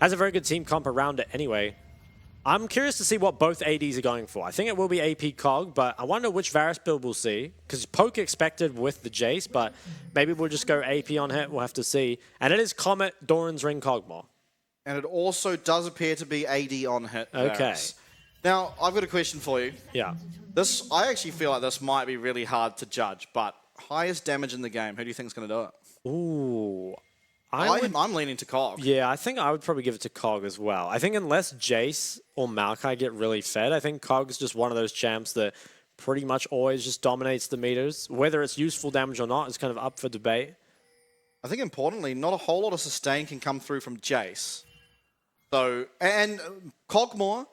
has a very good team comp around it anyway. I'm curious to see what both ADs are going for. I think it will be AP Cog, but I wonder which Varus build we'll see. Because Poke expected with the Jace, but maybe we'll just go AP on hit. We'll have to see. And it is Comet, Doran's Ring, Kog'Maw. And it also does appear to be AD on hit. Okay. Varus. Now, I've got a question for you. Yeah. I actually feel like this might be really hard to judge, but highest damage in the game, who do you think is going to do it? Ooh. I'm leaning to Cog. Yeah, I think I would probably give it to Cog as well. I think unless Jace or Maokai get really fed, I think Cog's just one of those champs that pretty much always just dominates the meters. Whether it's useful damage or not is kind of up for debate. I think importantly, not a whole lot of sustain can come through from Jace. So, and Kog'Maw,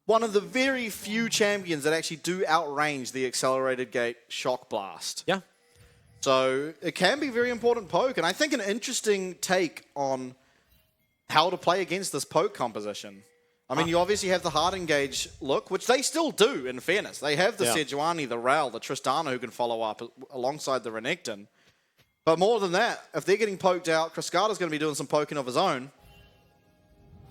one of the very few champions that actually do outrange the accelerated gate shock blast. Yeah. So it can be very important poke, and I think an interesting take on how to play against this poke composition. I mean, you obviously have the hard engage look, which they still do, in fairness. They have the Sejuani, the Rao, the Tristana who can follow up alongside the Renekton. But more than that, if they're getting poked out, Cascada's going to be doing some poking of his own.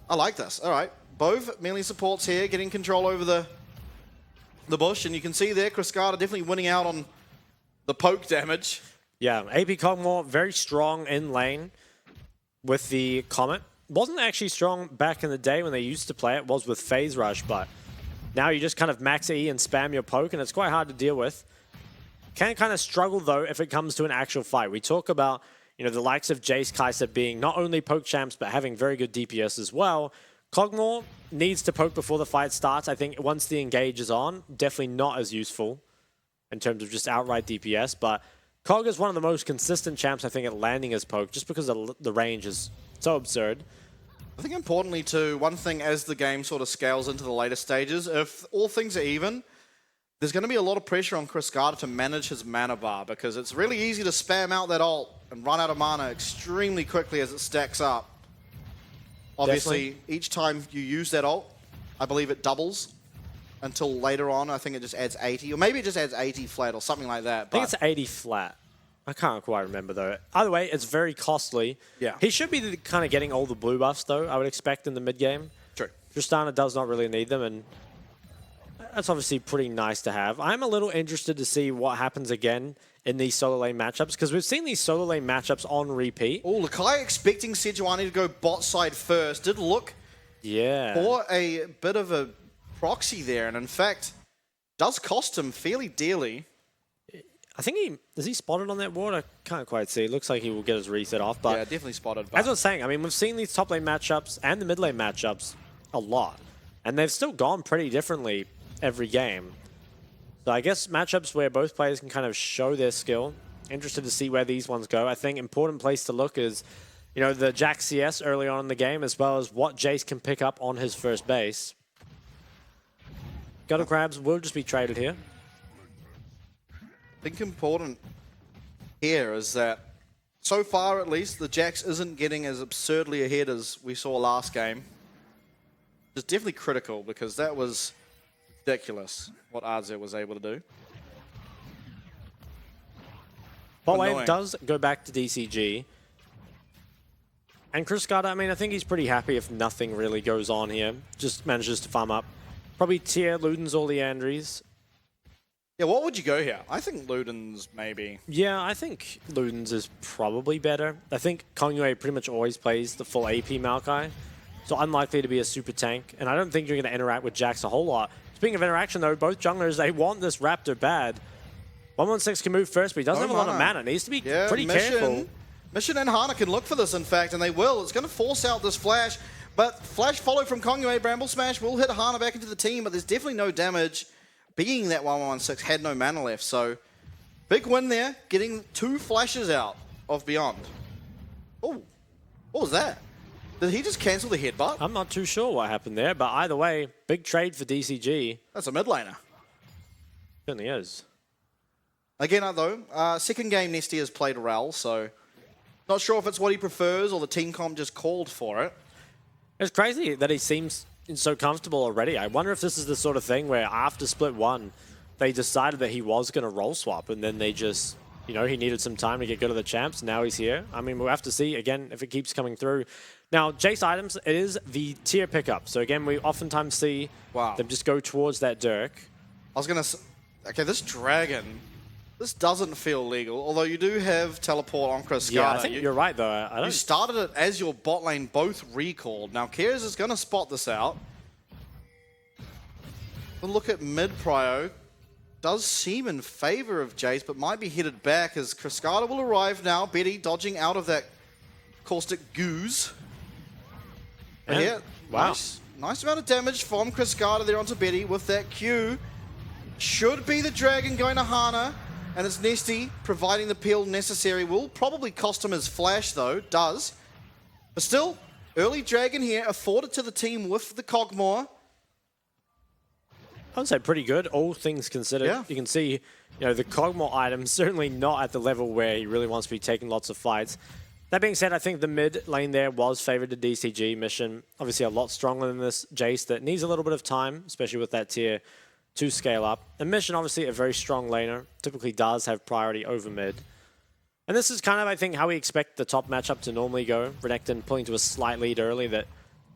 I like this. All right. Both melee supports here getting control over the bush, and you can see there, Cascada definitely winning out on the poke damage. Yeah, AP Kog'Maw very strong in lane with the Comet. Wasn't actually strong back in the day when they used to play it. Was with Phase Rush, but now you just kind of max E and spam your poke, and it's quite hard to deal with. Can kind of struggle, though, if it comes to an actual fight. We talk about, you know, the likes of Jace, Kai'Sa being not only poke champs, but having very good DPS as well. Kog'Maw needs to poke before the fight starts. I think once the engage is on, definitely not as useful in terms of just outright DPS, but Kog is one of the most consistent champs, I think, at landing his poke, just because the range is so absurd. I think importantly too, one thing as the game sort of scales into the later stages, if all things are even, there's going to be a lot of pressure on Cascada to manage his mana bar, because it's really easy to spam out that ult and run out of mana extremely quickly as it stacks up. Obviously, each time you use that ult, I believe it doubles. Until later on, I think it just adds 80. Or maybe it just adds 80 flat or something like that. I think it's 80 flat. I can't quite remember, though. Either way, it's very costly. Yeah. He should be kind of getting all the blue buffs, though, I would expect in the mid-game. True. Tristana does not really need them, and that's obviously pretty nice to have. I'm a little interested to see what happens again in these solo lane matchups, because we've seen these solo lane matchups on repeat. Oh, Lakai expecting Sejuani to go bot side first. Did look for a bit of a proxy there, and in fact, does cost him fairly dearly. I think is he spotted on that ward? I can't quite see. It looks like he will get his reset off, but yeah, definitely spotted. As I was saying, I mean, we've seen these top lane matchups and the mid lane matchups a lot, and they've still gone pretty differently every game. So I guess matchups where both players can kind of show their skill. Interested to see where these ones go. I think important place to look is, you know, the Jack CS early on in the game, as well as what Jace can pick up on his first base. Gutter Crabs will just be traded here. I think important here is that so far at least the Jax isn't getting as absurdly ahead as we saw last game. It's definitely critical, because that was ridiculous what Arzer was able to do. Bot wave does go back to DCG. And Cascada, I mean, I think he's pretty happy if nothing really goes on here. Just manages to farm up. Probably tier Ludens or Leandries. Yeah, what would you go here? I think Ludens maybe. Yeah, I think Ludens is probably better. I think Kongyue pretty much always plays the full AP Maokai, so unlikely to be a super tank. And I don't think you're going to interact with Jax a whole lot. Speaking of interaction, though, both junglers, they want this Raptor bad. 116 can move first, but he doesn't have a lot of mana. Needs to be pretty careful. Mission and Hana can look for this, in fact, and they will. It's going to force out this flash, but flash follow from Kongyue. Bramble Smash will hit Hana back into the team, but there's definitely no damage, being that 116 had no mana left. So big win there, getting 2 flashes out of Beyond. Oh, what was that? Did he just cancel the headbutt? I'm not too sure what happened there, but either way, big trade for DCG. That's a mid laner. Certainly is. Again, though, second game Nesty has played Rel, so not sure if it's what he prefers or the team comp just called for it. It's crazy that he seems so comfortable already. I wonder if this is the sort of thing where after split 1, they decided that he was going to roll swap, and then they just you know, he needed some time to get good at the champs. Now he's here. I mean, we'll have to see, again, if it keeps coming through. Now, Jace items, it is the tier pickup. So again, we oftentimes see them just go towards that Dirk. I was going to... Okay, this dragon, this doesn't feel legal, although you do have teleport on Cryscada. Yeah, I think you're right, though. You started it as your bot lane both recalled. Now, Kers is going to spot this out. We'll look at mid prio. Does seem in favor of Jace, but might be headed back as Cryscada will arrive now. Betty dodging out of that caustic goose. And yeah, wow. Nice amount of damage from Cryscada there onto Betty with that Q. Should be the dragon going to Hana, and it's Nesty providing the peel necessary. Will probably cost him his flash though, does. But still, early dragon here afforded to the team with the Cogmore. I would say pretty good, all things considered. Yeah. You can see, you know, the Cogmore item certainly not at the level where he really wants to be taking lots of fights. That being said, I think the mid lane there was favored to DCG. Mission obviously a lot stronger than this Jace that needs a little bit of time, especially with that tier to scale up. And Mission obviously a very strong laner, typically does have priority over mid. And this is kind of, I think, how we expect the top matchup to normally go. Renekton pulling to a slight lead early that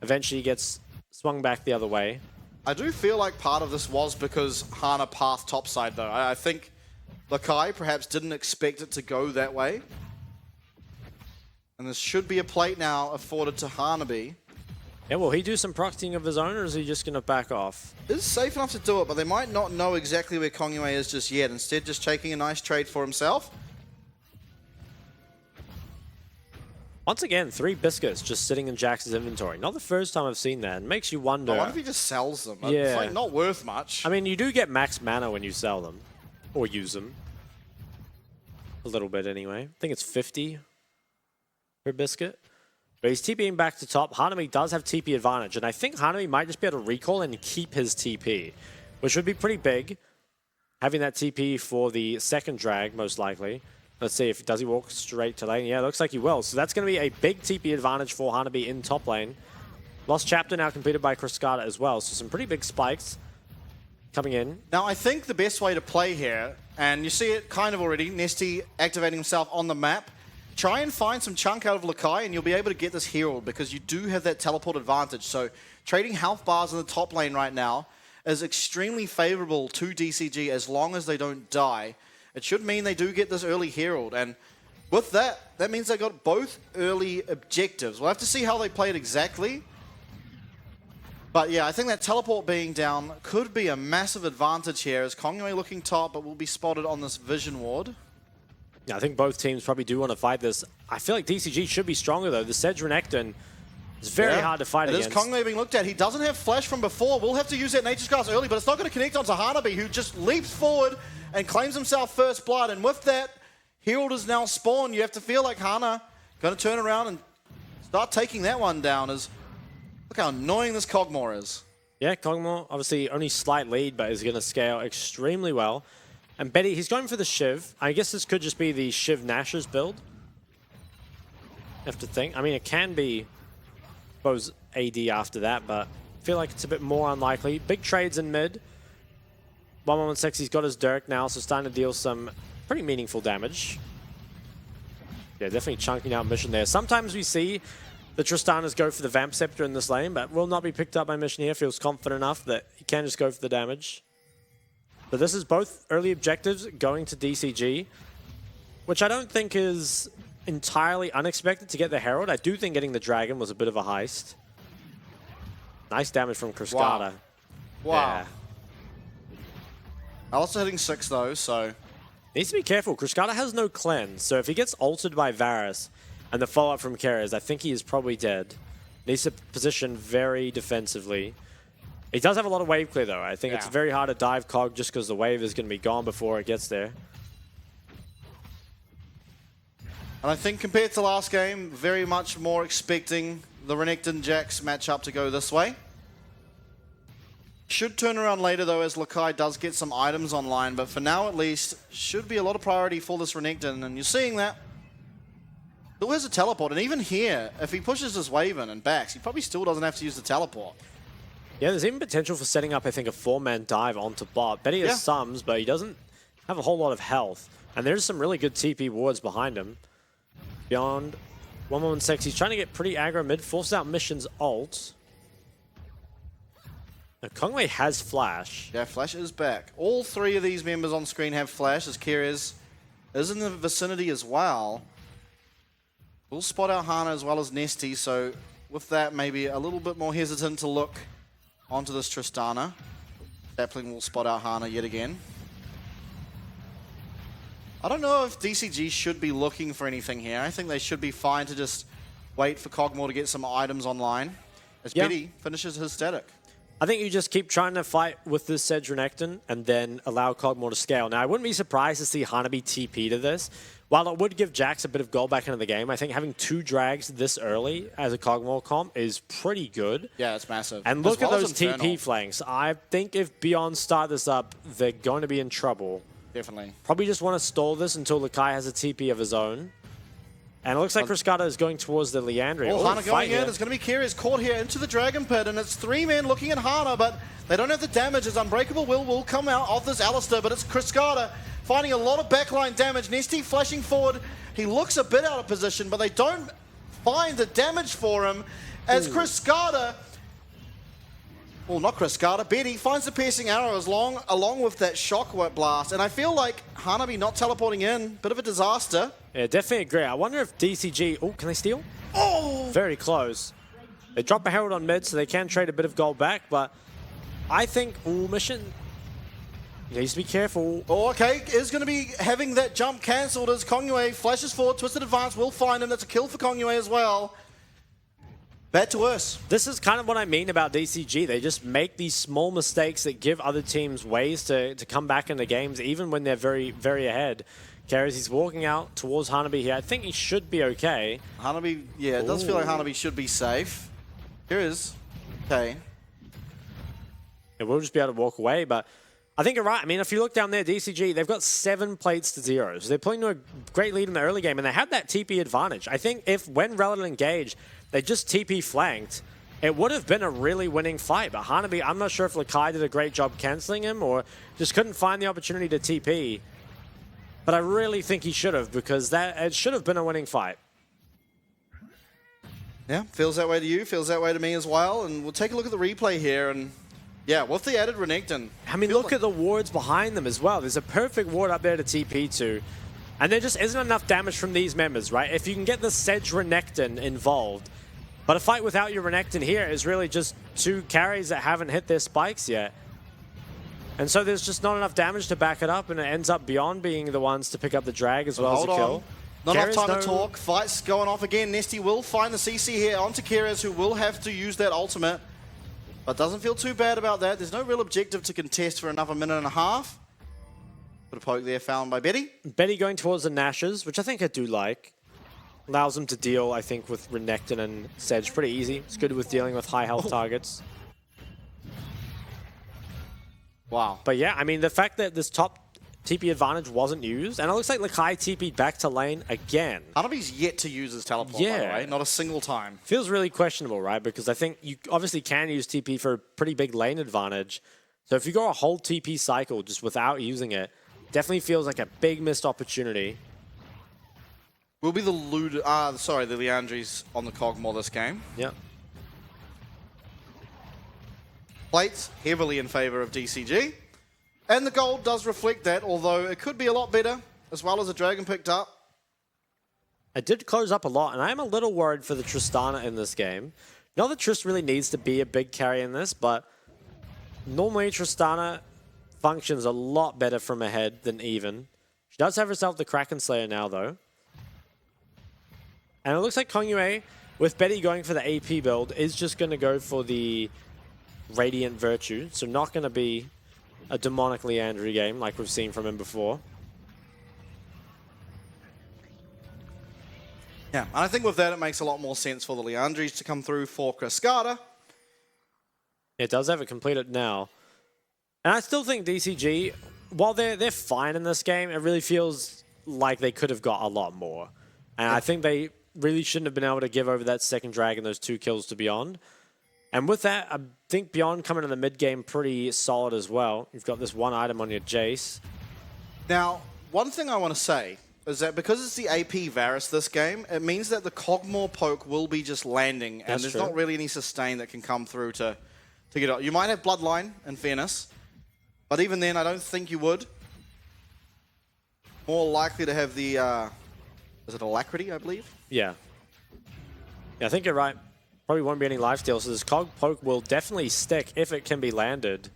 eventually gets swung back the other way. I do feel like part of this was because Hana passed topside though. I think Lakai perhaps didn't expect it to go that way. And this should be a plate now afforded to Hanabi. Yeah, will he do some proxying of his own, or is he just going to back off? It's safe enough to do it, but they might not know exactly where Kongyue is just yet. Instead, just taking a nice trade for himself. Once again, 3 biscuits just sitting in Jax's inventory. Not the first time I've seen that. It makes you wonder. I wonder if he just sells them. Yeah. It's like not worth much. I mean, you do get max mana when you sell them. Or use them. A little bit anyway. I think it's 50 per biscuit. But he's TPing back to top. Hanami does have TP advantage. And I think Hanami might just be able to recall and keep his TP. Which would be pretty big. Having that TP for the second drag, most likely. Let's see, does he walk straight to lane? Yeah, looks like he will. So that's going to be a big TP advantage for Hanabi in top lane. Lost chapter now completed by Cryscada as well. So some pretty big spikes coming in. Now, I think the best way to play here, and you see it kind of already, Nesty activating himself on the map. Try and find some chunk out of Lakai, and you'll be able to get this Herald because you do have that teleport advantage. So trading health bars in the top lane right now is extremely favorable to DCG as long as they don't die. It should mean they do get this early Herald, and with that, that means they got both early objectives. We'll have to see how they play it exactly. But yeah, I think that teleport being down could be a massive advantage here as Kongyue looking top, but will be spotted on this vision ward. Yeah, I think both teams probably do want to fight this. I feel like DCG should be stronger though. The Sedge Renekton is very hard to fight against. It is Kongyue being looked at. He doesn't have flash from before. We'll have to use that Nature's Grasp early, but it's not going to connect onto Hanabi, who just leaps forward and claims himself first blood. And with that, Herald is now spawned. You have to feel like Hana going to turn around and start taking that one down. As look how annoying this Cogmore is. Yeah, Cogmore, obviously only slight lead, but is going to scale extremely well. And Betty, he's going for the Shiv. I guess this could just be the Shiv Nash's build. You have to think. I mean, it can be, I suppose, AD after that, but I feel like it's a bit more unlikely. Big trades in mid. 116, he's got his Dirk now, so starting to deal some pretty meaningful damage. Yeah, definitely chunking out Mission there. Sometimes we see the Tristanas go for the Vamp Scepter in this lane, but will not be picked up by Mission here. Feels confident enough that he can just go for the damage. But this is both early objectives going to DCG, which I don't think is entirely unexpected to get the Herald. I do think getting the Dragon was a bit of a heist. Nice damage from Cryscada. Wow. Yeah. Also hitting 6 though, so... Needs to be careful. Cryscada has no cleanse, so if he gets altered by Varus and the follow-up from Keres, I think he is probably dead. Needs to position very defensively. He does have a lot of wave clear though. I think it's very hard to dive Cog just because the wave is going to be gone before it gets there. And I think compared to last game, very much more expecting the Renekton Jax matchup to go this way. Should turn around later though as Lakai does get some items online, but for now at least, should be a lot of priority for this Renekton, and you're seeing that. Still has a teleport, and even here, if he pushes this wave in and backs, he probably still doesn't have to use the teleport. Yeah, there's even potential for setting up, I think, a 4-man dive onto bot. Betty has sums, but he doesn't have a whole lot of health. And there's some really good TP wards behind him. Beyond 116, he's trying to get pretty aggro mid, forces out Mission's ult. Now, Kongwei has Flash. Yeah, Flash is back. All three of these members on screen have Flash, as Kyrez is in the vicinity as well. We'll spot out Hana as well as Nesty, so with that, maybe a little bit more hesitant to look onto this Tristana. Sapling will spot out Hana yet again. I don't know if DCG should be looking for anything here. I think they should be fine to just wait for Cogmore to get some items online, as Betty finishes his static. I think you just keep trying to fight with this Sedge Renekton and then allow Cogmore to scale. Now, I wouldn't be surprised to see Hanabi TP to this. While it would give Jax a bit of gold back into the game, I think having 2 drags this early as a Cogmore comp is pretty good. Yeah, it's massive. And look at those TP flanks. I think if Beyond start this up, they're going to be in trouble. Definitely. Probably just want to stall this until Lakai has a TP of his own. And it looks like Cryscata is going towards the Leandria. Oh, Hana going in. It's going to be Kyrez caught here into the Dragon Pit, and it's 3 men looking at Hana, but they don't have the damage as Unbreakable will come out of this Alistair, but it's Cryscata finding a lot of backline damage. Nesty flashing forward. He looks a bit out of position, but they don't find the damage for him as Cryscata... Well, not Cryscata. Betty finds the piercing arrow along with that shock blast, and I feel like Hanabi not teleporting in, bit of a disaster. Yeah, definitely agree. I wonder if DCG... Oh, can they steal? Oh! Very close. They drop a Herald on mid, so they can trade a bit of gold back, but I think... Ooh, Mission needs to be careful. Oh, okay. Is going to be having that jump cancelled as Kongyue flashes forward. Twisted Advance will find him. That's a kill for Kongyue as well. Bad to worse. This is kind of what I mean about DCG. They just make these small mistakes that give other teams ways to come back into games, even when they're very, very ahead. Carries, he's walking out towards Hanabi here. I think he should be okay. Hanabi, yeah, it does feel like Hanabi should be safe. Here is. Okay. Yeah, we'll just be able to walk away, but I think you're right. I mean, if you look down there, DCG, they've got 7 plates to 0. So they're playing to a great lead in the early game, and they had that TP advantage. I think if, when Relative engaged, they just TP flanked, it would have been a really winning fight. But Hanabi, I'm not sure if Lakai did a great job cancelling him or just couldn't find the opportunity to TP. But I really think he should have, because it should have been a winning fight. Yeah, feels that way to you, feels that way to me as well. And we'll take a look at the replay here. And yeah, with the added Renekton. I mean, look at the wards behind them as well. There's a perfect ward up there to TP to. And there just isn't enough damage from these members, right? If you can get the Sedge Renekton involved. But a fight without your Renekton here is really just 2 carries that haven't hit their spikes yet. And so there's just not enough damage to back it up, and it ends up Beyond being the ones to pick up the drag as well as a kill. Not enough time to talk. Fight's going off again. Nesty will find the CC here onto Kyrez, who will have to use that ultimate. But doesn't feel too bad about that. There's no real objective to contest for another minute and a half. Bit of poke there found by Betty. Betty going towards the Nashes, which I think I do like. Allows them to deal, I think, with Renekton and Sedge pretty easy. It's good with dealing with high health targets. Wow. But yeah, I mean, the fact that this top TP advantage wasn't used, and it looks like Lakai TP'd back to lane again. Hanabi's yet to use his teleport, by the way. Not a single time. Feels really questionable, right? Because I think you obviously can use TP for a pretty big lane advantage. So if you go a whole TP cycle just without using it, definitely feels like a big missed opportunity. Will be the the Leandries on the Cogmore this game. Yep. Plates heavily in favor of DCG. And the gold does reflect that, although it could be a lot better, as well as a dragon picked up. It did close up a lot, and I am a little worried for the Tristana in this game. Not that Trist really needs to be a big carry in this, but normally Tristana functions a lot better from ahead than even. She does have herself the Kraken Slayer now, though. And it looks like Kongyue, with Betty going for the AP build, is just going to go for the Radiant Virtue. So not going to be a demonic Leandry game like we've seen from him before. Yeah, and I think with that it makes a lot more sense for the Leandries to come through for Cryscata. It does have it completed now. And I still think DCG, while they're fine in this game, it really feels like they could have got a lot more. And I think they really shouldn't have been able to give over that second drag and those 2 kills to Beyond. And with that, I think Beyond coming in the mid game pretty solid as well. You've got this one item on your Jace. Now, one thing I want to say is that because it's the AP Varus this game, it means that the Cogmore poke will be just landing, and there's not really any sustain that can come through to get out. You might have Bloodline, in fairness, but even then, I don't think you would. More likely to have the, is it Alacrity, I believe? Yeah. Yeah, I think you're right. Probably won't be any lifesteal, so this Cog poke will definitely stick if it can be landed.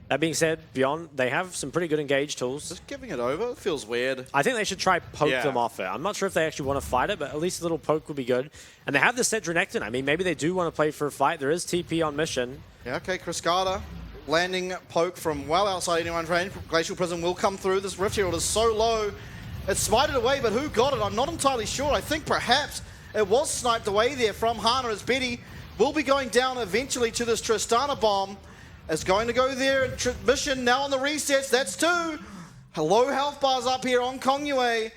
That being said, Beyond, they have some pretty good engage tools. Just giving it over, it feels weird. I think they should try poke them off it. I'm not sure if they actually want to fight it, but at least a little poke would be good. And they have the Cedronectin. I mean, maybe they do want to play for a fight. There is TP on mission. Yeah, okay, Cascada landing poke from well outside anyone's range. Glacial Prism will come through. This Rift Herald is so low. It's smited away, but who got it? I'm not entirely sure. I think perhaps it was sniped away there from Hana, as Betty will be going down eventually to this Tristana bomb. It's going to go there. Mission now on the resets. That's 2. Low health bars up here on Kongyue.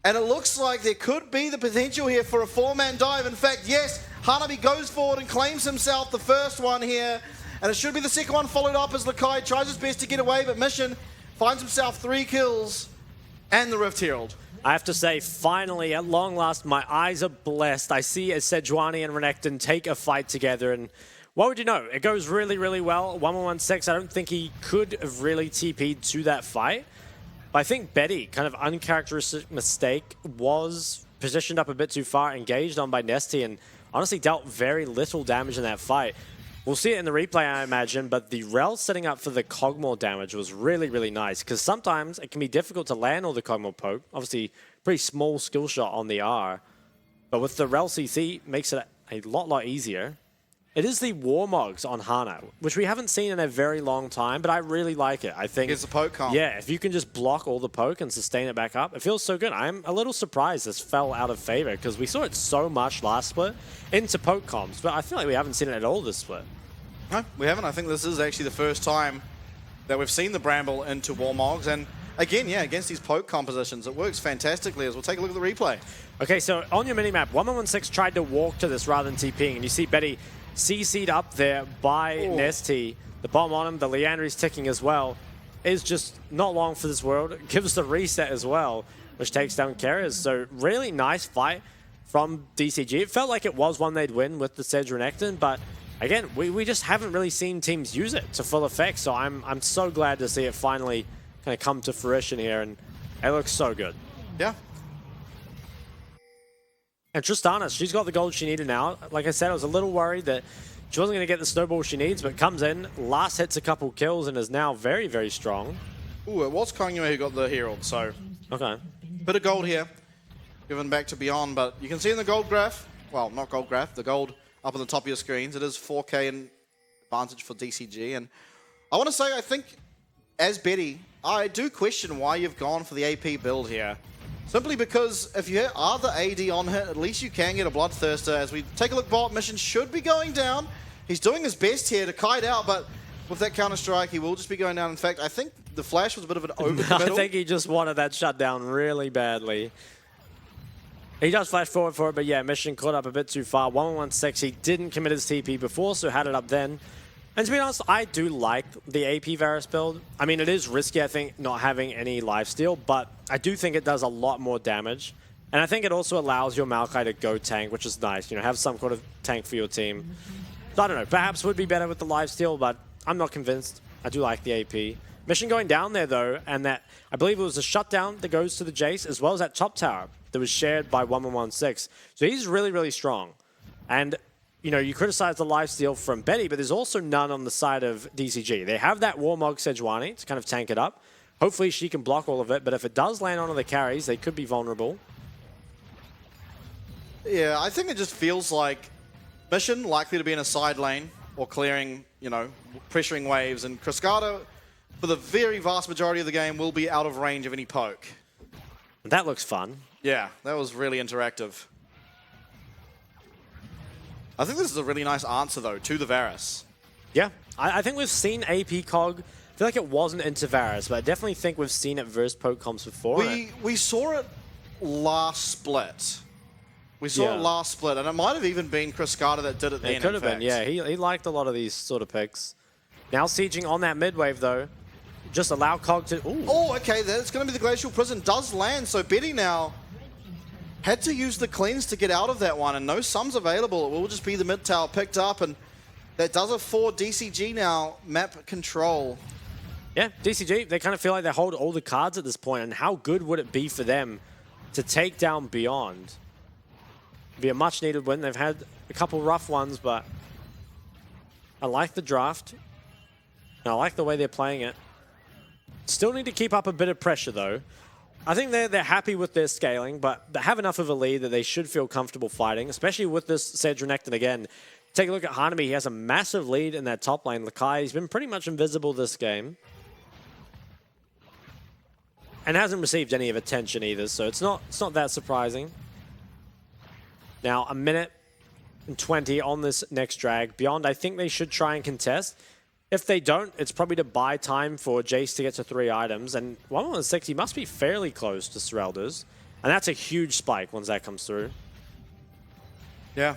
And it looks like there could be the potential here for a 4-man dive. In fact, yes, Hanabi goes forward and claims himself the first one here. And it should be the second one followed up as Lakai tries his best to get away, but Mission finds himself 3 kills and the Rift Herald. I have to say, finally, at long last, my eyes are blessed. I see a Sejuani and Renekton take a fight together, and what would you know? It goes really, really well. 1116, I don't think he could have really TP'd to that fight. But I think Betty, kind of uncharacteristic mistake, was positioned up a bit too far, engaged on by Nesty, and honestly dealt very little damage in that fight. We'll see it in the replay, I imagine, but the Rel setting up for the Cogmore damage was really, really nice, because sometimes it can be difficult to land all the Cogmore poke. Obviously, pretty small skill shot on the R. But with the Rel CC, makes it a lot easier. It is the Warmogs on Hana, which we haven't seen in a very long time, but I really like it. I think it's the poke comp. Yeah, if you can just block all the poke and sustain it back up, it feels so good. I'm a little surprised this fell out of favor, because we saw it so much last split into poke comps, but I feel like we haven't seen it at all this split. No, we haven't. I think this is actually the first time that we've seen the Bramble into Warmogs, and again, yeah, against these poke compositions, it works fantastically, as we'll take a look at the replay. Okay, so on your minimap, 1116 tried to walk to this rather than TPing, and you see Betty CC'd up there by Nesty. The bomb on him, the Leandry's ticking as well. Is just not long for this world. It gives the reset as well, which takes down carriers. So really nice fight from DCG. It felt like it was one they'd win with the Cedronectin, but again, we just haven't really seen teams use it to full effect. So I'm so glad to see it finally kind of come to fruition here, and it looks so good. Yeah. And Tristana, she's got the gold she needed now. Like I said, I was a little worried that she wasn't going to get the snowball she needs, but comes in, last hits a couple kills, and is now very, very strong. Ooh, it was Kongyue who got the Herald, so... Okay. Bit of gold here, given back to Beyond, but you can see in the gold graph, well, not gold graph, the gold up on the top of your screens, it is 4K in advantage for DCG, and I want to say, I think, as Betty, I do question why you've gone for the AP build here. Simply because if you are the AD on hit, at least you can get a Bloodthirster. As we take a look, bot mission should be going down. He's doing his best here to kite out, but with that counter-strike, he will just be going down. In fact, I think the flash was a bit of an over-committal. I think he just wanted that shutdown really badly. He does flash forward for it, but yeah, mission caught up a bit too far. 1116, he didn't commit his TP before, so had it up then. And to be honest, I do like the AP Varus build. I mean, it is risky, I think, not having any lifesteal, but I do think it does a lot more damage. And I think it also allows your Maokai to go tank, which is nice. You know, have some kind of tank for your team. So I don't know, perhaps would be better with the lifesteal, but I'm not convinced. I do like the AP. Mission going down there, though, and that, I believe it was a shutdown that goes to the Jace, as well as that top tower that was shared by 1116. So he's really, really strong. And you know, you criticize the lifesteal from Betty, but there's also none on the side of DCG. They have that Warmog Sejuani to kind of tank it up. Hopefully she can block all of it, but if it does land onto the carries, they could be vulnerable. Yeah, I think it just feels like Mission likely to be in a side lane or clearing, you know, pressuring waves, and Cascada, for the very vast majority of the game, will be out of range of any poke. That looks fun. Yeah, that was really interactive. I think this is a really nice answer, though, to the Varus. Yeah, I think we've seen AP Cog. I feel like it wasn't into Varus, but I definitely think we've seen it versus poke comps before. We saw it last split. We saw it last split, and it might have even been Cascada that did it then, It could have been, yeah. He liked a lot of these sort of picks. Now sieging on that mid wave, though. just allow Cog to... Ooh. Oh, okay, that's going to be the Glacial Prison. Does land, so Betty now had to use the cleanse to get out of that one, and no sums available. It will just be the mid tower picked up, and that does afford DCG now map control. Yeah, DCG, they kind of feel like they hold all the cards at this point, and how good would it be for them to take down Beyond? Be a much needed win. They've had a couple rough ones, but I like the draft. And I like the way they're playing it. Still need to keep up a bit of pressure though. I think they're happy with their scaling, but they have enough of a lead that they should feel comfortable fighting, especially with this Cedronectin again. Take a look at Hanabi. He has a massive lead in that top lane. Lakai, he's been pretty much invisible this game. And hasn't received any of attention either, so it's not that surprising. Now, a minute and 20 on this next drag. Beyond, I think they should try and contest. If they don't, it's probably to buy time for Jace to get to 3 items. And 116, he must be fairly close to Serelda's. And that's a huge spike once that comes through. Yeah.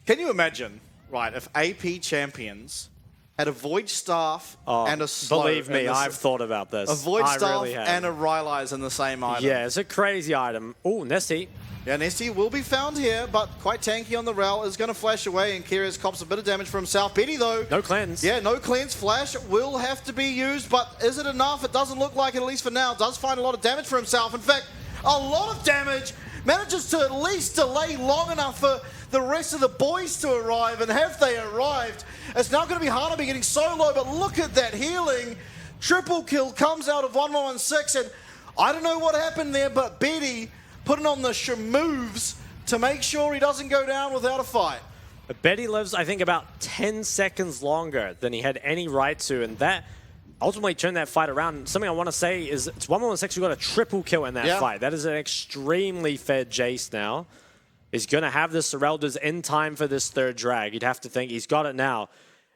Can you imagine, right, if AP champions had a Void Staff and a Slow. Believe me, I've thought about this. A Void Staff really and a Rylai's in the same item. Yeah, it's a crazy item. Oh, Nesty. Yeah, Nesty will be found here, but quite tanky on the Rel. Is going to flash away, and Kyrgios cops a bit of damage for himself. Betty, though. No cleanse. Yeah, no cleanse. Flash will have to be used, but is it enough? It doesn't look like it, at least for now. Does find a lot of damage for himself. In fact, a lot of damage. Manages to at least delay long enough for the rest of the boys to arrive, and have they arrived? It's now going to be Hanabi getting so low, but look at that healing. Triple kill comes out of 116, and I don't know what happened there, but Betty putting on the moves to make sure he doesn't go down without a fight. But Betty lives, I think, about 10 seconds longer than he had any right to, and that ultimately turned that fight around. Something I want to say is it's 116 who got a triple kill in that fight. That is an extremely fed Jace now. He's going to have the Serelda's in time for this third drag. You'd have to think he's got it now.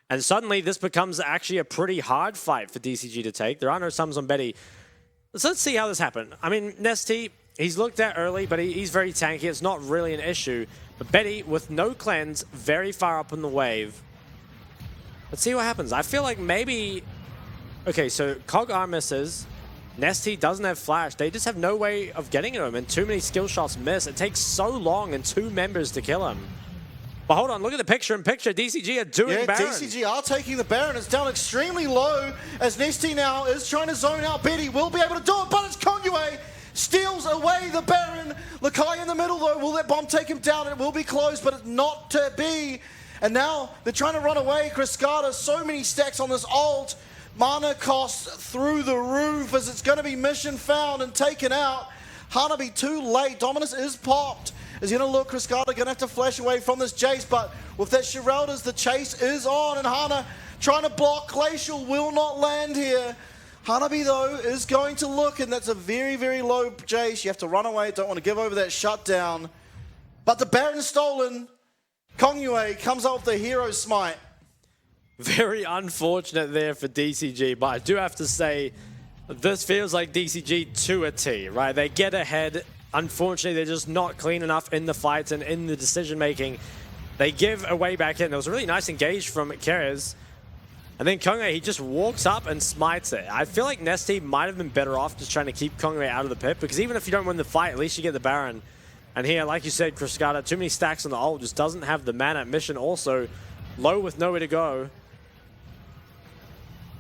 And suddenly this becomes actually a pretty hard fight for DCG to take. There are no sums on Betty. So let's see how this happened. I mean, Nesty, he's looked at early, but he's very tanky. It's not really an issue. But Betty, with no cleanse, very far up in the wave. Let's see what happens. I feel like maybe... Okay, so Cog R misses. Nesty doesn't have flash. They just have no way of getting to him, and too many skill shots miss. It takes so long and 2 members to kill him. But hold on, look at the picture-in-picture. DCG are doing Baron. DCG are taking the Baron. It's down extremely low as Nesty now is trying to zone out. Betty will be able to do it, but it's Kongyue steals away the Baron. Lakai in the middle, though. Will that bomb take him down? It will be close, but it's not to be. And now they're trying to run away. Kriskada, so many stacks on this ult. Mana cost through the roof as it's going to be mission found and taken out. Hanabi too late. Dominus is popped. Is going to look. Kriskada going to have to flash away from this Jace, but with that Serelda's, the chase is on, and Hana trying to block. Glacial will not land here. Hanabi, though, is going to look, and that's a very, very low Jace. You have to run away. Don't want to give over that shutdown. But the Baron's stolen. Kongyue comes up with the hero smite. Very unfortunate there for DCG, but I do have to say, this feels like DCG to a T, right? They get ahead. Unfortunately, they're just not clean enough in the fights and in the decision-making. They give away back in. There was a really nice engage from Kyrgios. And then Kongyue, he just walks up and smites it. I feel like Nesty might have been better off just trying to keep Kongyue out of the pit, because even if you don't win the fight, at least you get the Baron. And here, like you said, Kriskada, too many stacks on the ult, just doesn't have the mana. Mission also low with nowhere to go.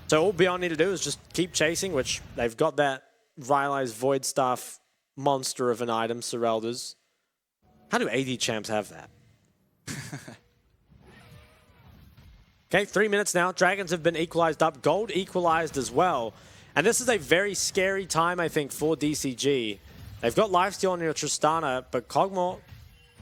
So all Beyond need to do is just keep chasing, which they've got that Rylai's Void Staff monster of an item, Serelda's. How do AD champs have that? Okay, 3 minutes now. Dragons have been equalized up. Gold equalized as well. And this is a very scary time, I think, for DCG. They've got lifesteal on your Tristana, but Kog'Maw...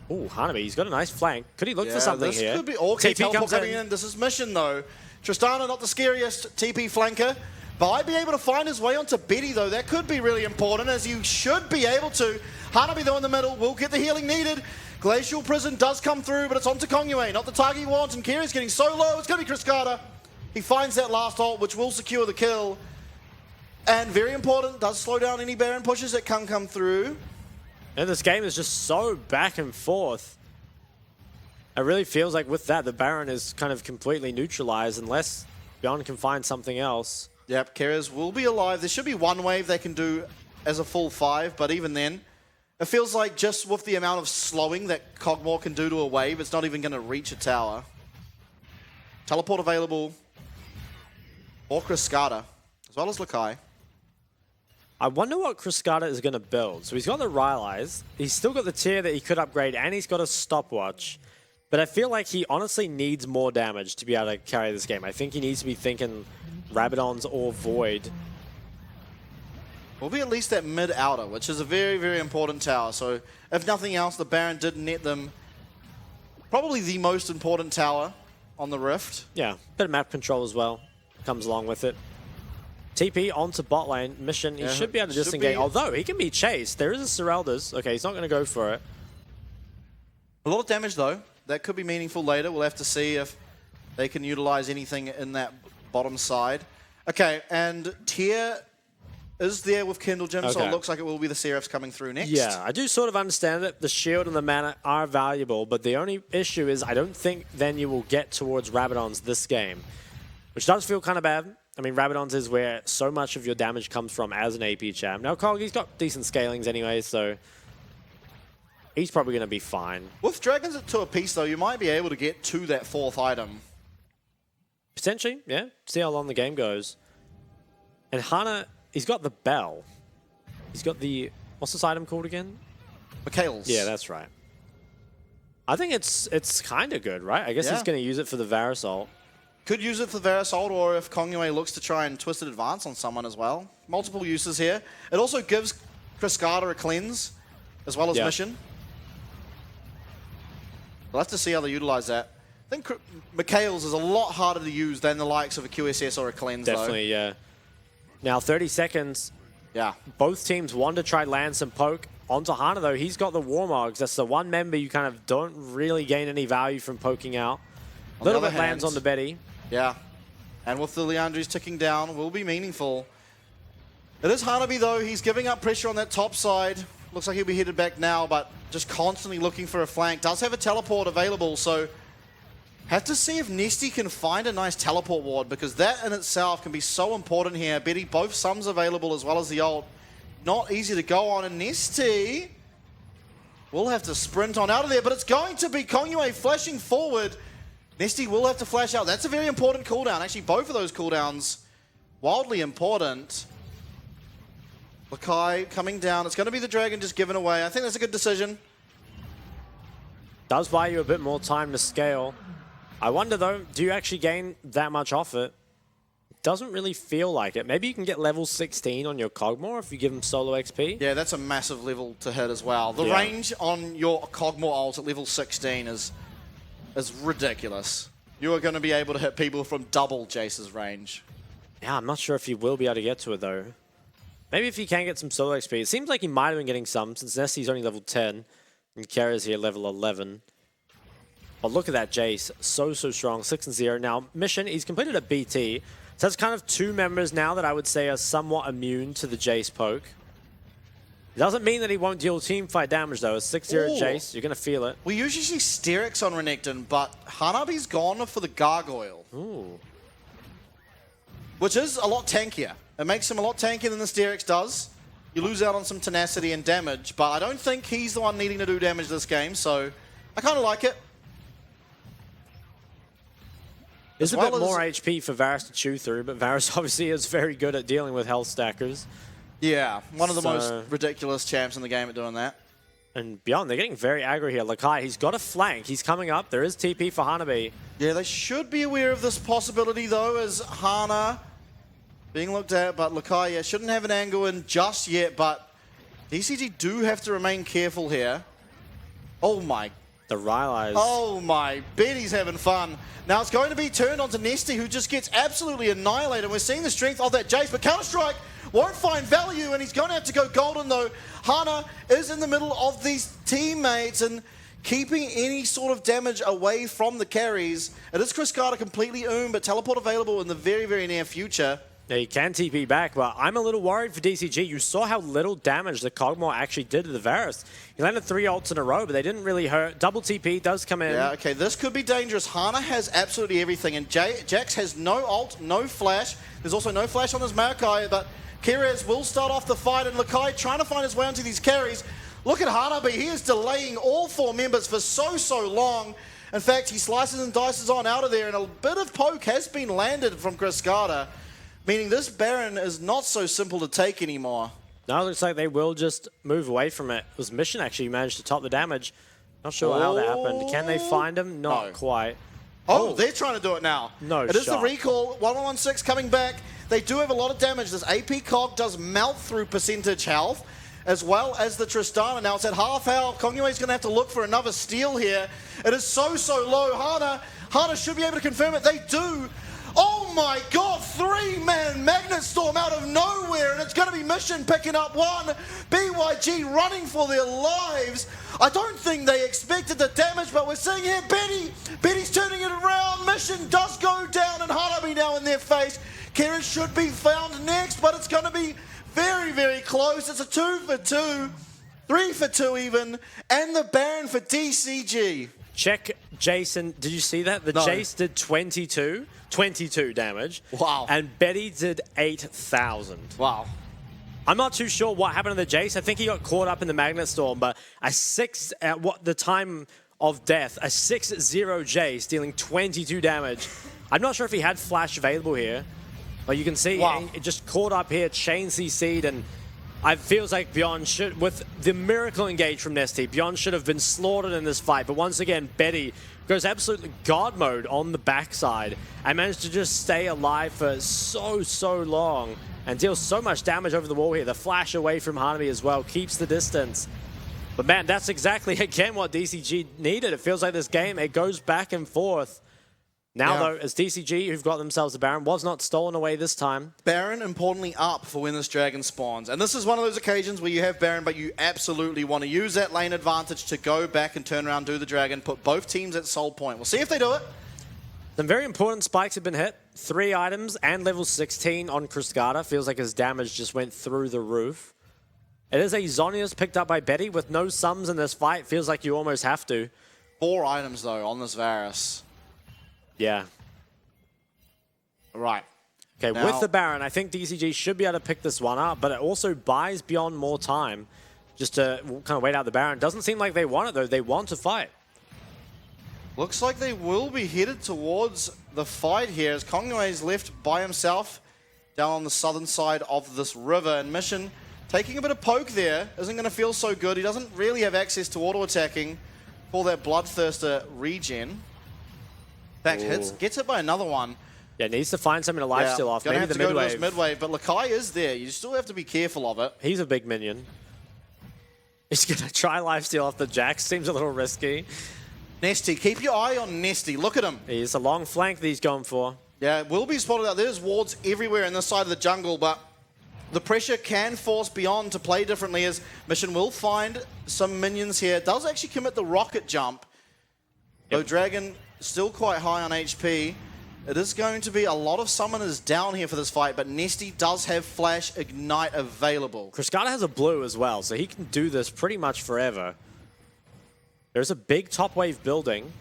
Ooh, Hanabi, he's got a nice flank. Could he look for something this here? Could be okay. TP comes coming in. This is mission, though. Tristana, not the scariest TP flanker, but I'd be able to find his way onto Betty, though. That could be really important, as you should be able to. Hanabi, though, in the middle, will get the healing needed. Glacial Prison does come through, but it's onto Kongyue, not the target he wants, and Kyrie's getting so low, it's going to be Kriskada. He finds that last ult, which will secure the kill. And very important, does slow down any Baron pushes that can come through. And this game is just so back and forth. It really feels like with that, the Baron is kind of completely neutralized unless Beyond can find something else. Yep, Keras will be alive. There should be one wave they can do as a full 5, but even then, it feels like just with the amount of slowing that Kog'Maw can do to a wave, it's not even going to reach a tower. Teleport available for Kriskata, as well as Lakai. I wonder what Kriskata is going to build. So he's got the Rylai's, he's still got the tier that he could upgrade, and he's got a stopwatch. But I feel like he honestly needs more damage to be able to carry this game. I think he needs to be thinking Rabadons or Void. Will be at least that mid-outer, which is a very, very important tower. So if nothing else, the Baron did net them probably the most important tower on the Rift. Yeah, bit of map control as well comes along with it. TP onto bot lane. Mission, he should be able to disengage. Although, he can be chased. There is a Serelda's. Okay, he's not going to go for it. A lot of damage, though. That could be meaningful later. We'll have to see if they can utilize anything in that bottom side. Okay, and Tier is there with Kindle Gem, so it looks like it will be the Seraphs coming through next. Yeah, I do sort of understand it. The shield and the mana are valuable, but the only issue is I don't think then you will get towards Rabadons this game, which does feel kind of bad. I mean, Rabadons is where so much of your damage comes from as an AP champ. Now, Kog, he's got decent scalings anyway, so he's probably going to be fine. With Dragons at 2 apiece, though, you might be able to get to that 4th item. Potentially, yeah. See how long the game goes. And Hana, he's got the Bell. He's got the... What's this item called again? Mikhail's. Yeah, that's right. I think it's kind of good, right? I guess he's going to use it for the Varasol. Could use it for Varasol, or if Kongyue looks to try and Twisted Advance on someone as well. Multiple uses here. It also gives Kriskata a cleanse, as well as mission. We'll have to see how they utilize that. I think Mikhail's is a lot harder to use than the likes of a QSS or a cleanse, Definitely, yeah. Now, 30 seconds. Yeah. Both teams want to try land some poke. Onto Hana, though, he's got the Warmogs. That's the one member you kind of don't really gain any value from poking out. A little bit lands on the Betty. Yeah. And with the Leandries ticking down, will be meaningful. It is Hanabi, though. He's giving up pressure on that top side. Looks like he'll be headed back now, but just constantly looking for a flank. Does have a teleport available, so have to see if Nesty can find a nice teleport ward, because that in itself can be so important here. Betty, both sums available as well as the ult. Not easy to go on, and Nesty will have to sprint on out of there, but it's going to be Kongyue flashing forward. Nesty will have to flash out. That's a very important cooldown. Actually, both of those cooldowns, wildly important. Lakai coming down. It's going to be the Dragon just given away. I think that's a good decision. Does buy you a bit more time to scale. I wonder, though, do you actually gain that much off it? Doesn't really feel like it. Maybe you can get level 16 on your Kog'Maw if you give him solo XP. Yeah, that's a massive level to hit as well. The range on your Kog'Maw ult at level 16 is ridiculous. You are going to be able to hit people from double Jace's range. Yeah, I'm not sure if he will be able to get to it, though. Maybe if he can get some solo XP. It seems like he might have been getting some, since Nesty's only level 10, and Kara's here level 11. But look at that Jace. So strong. 6-0. Now, Mission, he's completed a BT. So that's kind of 2 members now that I would say are somewhat immune to the Jace poke. It doesn't mean that he won't deal teamfight damage, though. A 6-0 Jace, you're going to feel it. We usually see Sterix on Renekton, but Hanabi's gone for the Gargoyle. Ooh. Which is a lot tankier. It makes him a lot tankier than the Sterix does. You lose out on some tenacity and damage, but I don't think he's the one needing to do damage this game, so I kind of like it. There's a bit more HP for Varus to chew through, but Varus obviously is very good at dealing with health stackers. Yeah, one of the most ridiculous champs in the game at doing that. And beyond, they're getting very aggro here. Lakai, he's got a flank. He's coming up. There is TP for Hanabi. Yeah, they should be aware of this possibility, though, as Hana being looked at, but Lakai shouldn't have an angle in just yet, but DCG do have to remain careful here. Oh my. The Rylai's. Oh my, Betty's having fun. Now it's going to be turned onto Nesty, who just gets absolutely annihilated. We're seeing the strength of that Jace, but Counter-Strike won't find value, and he's going to have to go golden, though. Hana is in the middle of these teammates and keeping any sort of damage away from the carries. It is Kriskata completely owned, but teleport available in the very, very near future. Yeah, he can TP back, but I'm a little worried for DCG. You saw how little damage the Kog'Maw actually did to the Varus. He landed 3 ults in a row, but they didn't really hurt. Double TP does come in. Yeah, okay, this could be dangerous. Hana has absolutely everything, and Jax has no ult, no flash. There's also no flash on his Maokai, but Kirez will start off the fight, and Lakai trying to find his way onto these carries. Look at Hanabi, he is delaying all 4 members for so long. In fact, he slices and dices on out of there, and a bit of poke has been landed from Cascada, meaning this Baron is not so simple to take anymore. No, it looks like they will just move away from it. It was Mission actually managed to top the damage. Not sure how that happened. Can they find him? Not quite. Oh, they're trying to do it now. No It is shot. the recall. 1116 coming back. They do have a lot of damage. This AP Cog does melt through percentage health, as well as the Tristana. Now it's at half health. Kongyue's going to have to look for another steal here. It is so low. Hana should be able to confirm it. They do. Oh my god, 3-man Magnet Storm out of nowhere, and it's going to be Mission picking up one. BYG running for their lives. I don't think they expected the damage, but we're seeing here Betty's turning it around. Mission does go down, and Hanabi now in their face. Kira should be found next, but it's going to be very close. It's a 2 for 2, 3 for 2 even, and the Baron for DCG. Check Jason. Did you see that? The Jace did 22 damage. Wow. And Betty did 8,000. Wow. I'm not too sure what happened to the Jace. I think he got caught up in the Magnet Storm, but a 6 at what the time of death, a 6-0 Jace dealing 22 damage. I'm not sure if he had flash available here, but you can see it just caught up here, chain CC'd, and it feels like Beyond should, with the miracle engage from Nesty, Beyond should have been slaughtered in this fight. But once again, Betty goes absolutely God mode on the backside and managed to just stay alive for so long and deals so much damage over the wall here. The flash away from Hanabi as well keeps the distance. But man, that's exactly, again, what DCG needed. It feels like this game, it goes back and forth. Now, though, as DCG, who've got themselves a Baron, was not stolen away this time. Baron, importantly, up for when this dragon spawns. And this is one of those occasions where you have Baron, but you absolutely want to use that lane advantage to go back and turn around, do the dragon, put both teams at soul point. We'll see if they do it. Some very important spikes have been hit. 3 items and level 16 on Cascada. Feels like his damage just went through the roof. It is a Zhonya's picked up by Betty with no sums in this fight. Feels like you almost have to. 4 items, though, on this Varus. Yeah. Right. Okay, now, with the Baron, I think DCG should be able to pick this one up, but it also buys Beyond more time just to kind of wait out the Baron. Doesn't seem like they want it, though. They want to fight. Looks like they will be headed towards the fight here as Kongyue is left by himself down on the southern side of this river. And Mission taking a bit of poke there. Isn't going to feel so good. He doesn't really have access to auto-attacking for that Bloodthirster regen. In fact, gets hit by another one. Yeah, needs to find something to lifesteal off. Maybe the mid-wave. Mid-wave, but Lakai is there. You still have to be careful of it. He's a big minion. He's going to try lifesteal off the Jax. Seems a little risky. Nesty, keep your eye on Nesty. Look at him. He's a long flank that he's going for. Yeah, will be spotted out. There's wards everywhere in this side of the jungle, but the pressure can force Beyond to play differently as Mission will find some minions here. Does actually commit the rocket jump. Though Dragon still quite high on HP. It is going to be a lot of summoners down here for this fight, but Nesty does have Flash Ignite available. Cascada has a blue as well, so he can do this pretty much forever. There's a big top wave building.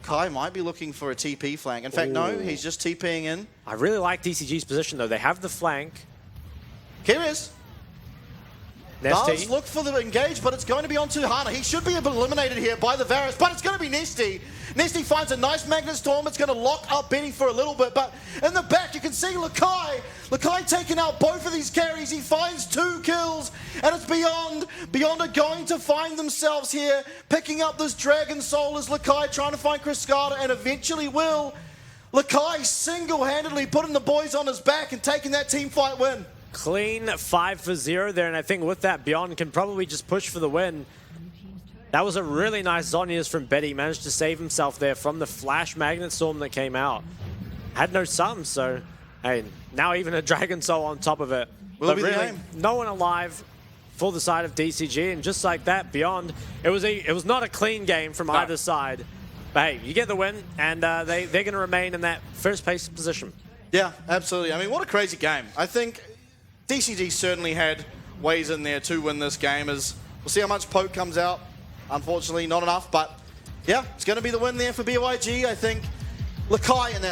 Kai might be looking for a TP flank. In fact, no, he's just TPing in. I really like DCG's position, though. They have the flank. Here is. Nesty. Does look for the engage, but it's going to be onto Hana. He should be eliminated here by the Varus, but it's going to be Nesty. Nesty finds a nice Magnet Storm. It's going to lock up Betty for a little bit, but in the back you can see Lakai. Lakai taking out both of these carries. He finds 2 kills, and it's Beyond. Beyond are going to find themselves here, picking up this Dragon Soul as Lakai trying to find Cascada, and eventually will. Lakai single-handedly putting the boys on his back and taking that team fight win. Clean 5 for 0 there, and I think with that, Beyond can probably just push for the win. That was a really nice Zhonya's from Betty. Managed to save himself there from the Flash Magnet Storm that came out. Had no sums, so hey, now even a Dragon Soul on top of it. Will be really, no one alive for the side of DCG, and just like that, Beyond, it was not a clean game from either side. But hey, you get the win, and they're going to remain in that first place position. Yeah, absolutely. I mean, what a crazy game. I think DCG certainly had ways in there to win this game. As we'll see how much poke comes out. Unfortunately, not enough, but yeah, it's going to be the win there for BYG. I think Lakai in that